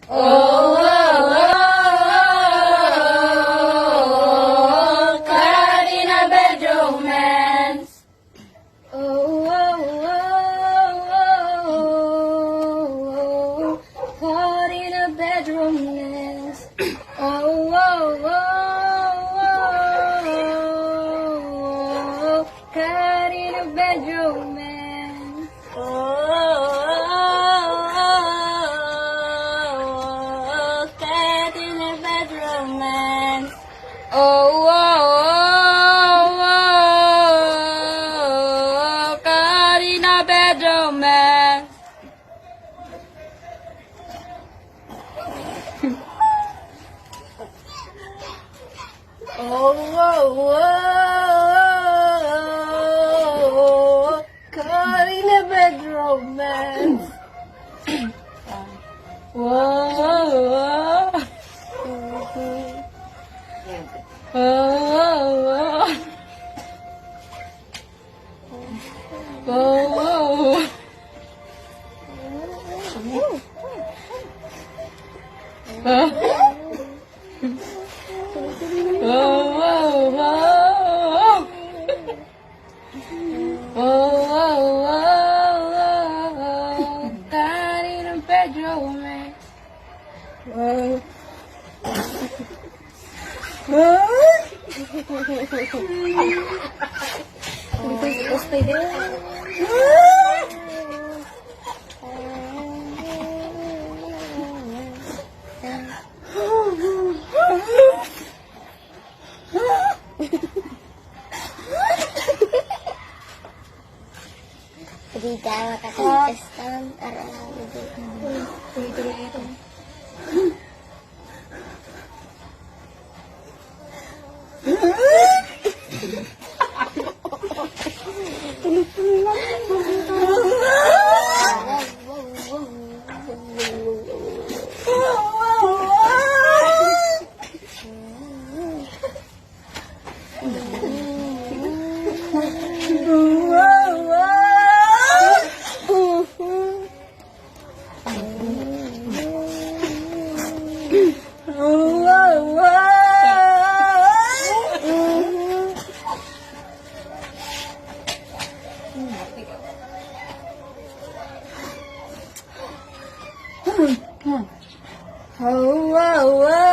Oh, oh, oh, caught in a bad romance. Oh, oh, oh, caught in a bad romance. Oh, oh, oh, caught in a bad romance. Oh, caught in a bad romance. Oh, caught in a bad romance. Oh, caught in a bad romance. Whoa, caught in a bad romance. Hindi ka makakalimutan araw. Tuloy-tuloy ito. Oh, oh, oh.